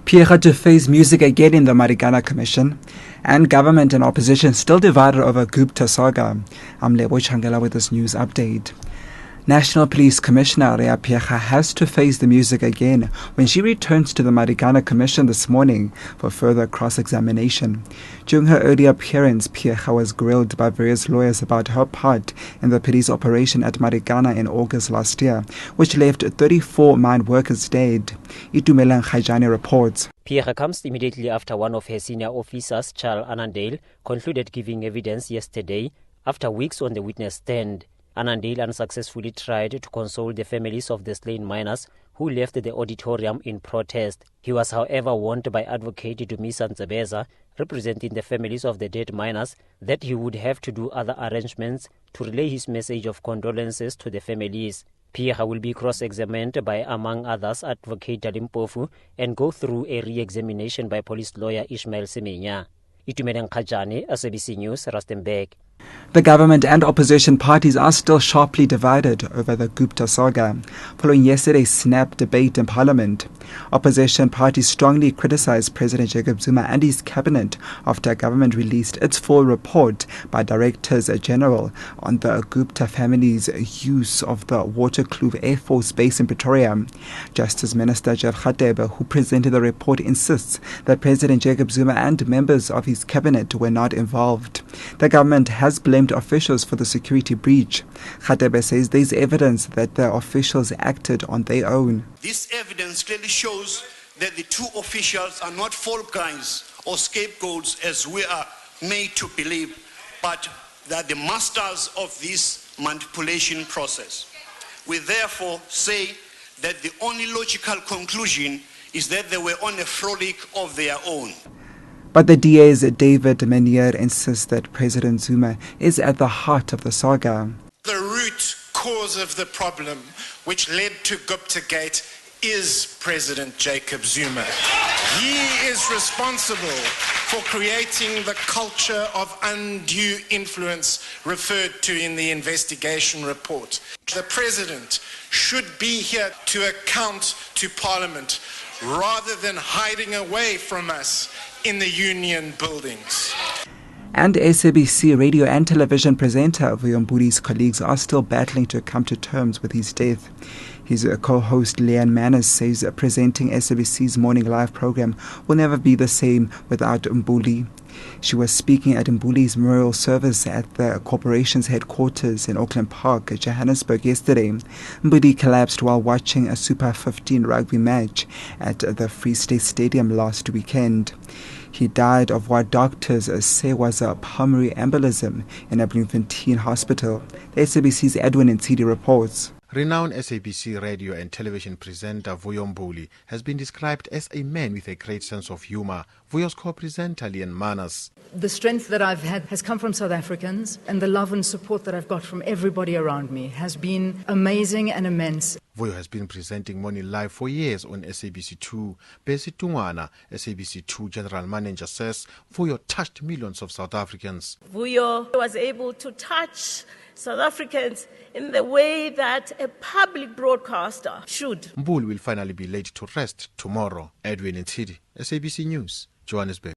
Pierre to face music again in the Marikana Commission, and government and opposition still divided over Gupta saga. I'm Lebo Changela with this news update. National Police Commissioner Rea Piecha has to face the music again when she returns to the Marikana Commission this morning for further cross-examination. During her earlier appearance, Piecha was grilled by various lawyers about her part in the police operation at Marikana in August last year, which left 34 mine workers dead. Itumeleng Khajani reports. Piecha comes immediately after one of her senior officers, Charles Annandale, concluded giving evidence yesterday after weeks on the witness stand. Annandale unsuccessfully tried to console the families of the slain miners who left the auditorium in protest. He was, however, warned by advocate Dumisa Nzebeza, representing the families of the dead miners, that he would have to do other arrangements to relay his message of condolences to the families. Piecha will be cross-examined by, among others, advocate Dalimpofu and go through a re-examination by police lawyer Ishmael Semenya. Itumeleng Khajani, SABC News, Rustenburg. The government and opposition parties are still sharply divided over the Gupta saga, following yesterday's snap debate in Parliament. Opposition parties strongly criticized President Jacob Zuma and his cabinet after government released its full report by Directors General on the Gupta family's use of the Waterkloof Air Force Base in Pretoria. Justice Minister Jeff Radebe, who presented the report, insists that President Jacob Zuma and members of his cabinet were not involved. The government has blamed officials for the security breach. Radebe says there is evidence that the officials acted on their own. This evidence clearly shows that the two officials are not fall guys or scapegoats as we are made to believe, but that the masters of this manipulation process. We therefore say that the only logical conclusion is that they were on a frolic of their own. But the DA's David Menier insists that President Zuma is at the heart of the saga. The root cause of the problem which led to Guptagate is President Jacob Zuma. He is responsible for creating the culture of undue influence referred to in the investigation report. The President should be here to account to Parliament rather than hiding away from us in the union buildings. And SABC radio and television presenter Vuyo Mbuli's colleagues are still battling to come to terms with his death. His co-host Leanne Manners says presenting SABC's morning live program will never be the same without Mbuli. She was speaking at Mbuli's memorial service at the corporation's headquarters in Auckland Park, Johannesburg yesterday. Mbuli collapsed while watching a Super 15 rugby match at the Free State Stadium last weekend. He died of what doctors say was a pulmonary embolism in a Bloemfontein hospital. The SABC's Edwin Ntidi reports. Renowned SABC radio and television presenter Vuyo Mbuli has been described as a man with a great sense of humor. Vuyo's co-presenter Leanne Manners. The strength that I've had has come from South Africans, and the love and support that I've got from everybody around me has been amazing and immense. Vuyo has been presenting Morning Live for years on SABC2. Besi Tungwana, SABC2 General Manager, says Vuyo touched millions of South Africans. Vuyo was able to touch South Africans in the way that a public broadcaster should. Mbuli will finally be laid to rest tomorrow. Edwin Ntidi, SABC News, Johannesburg.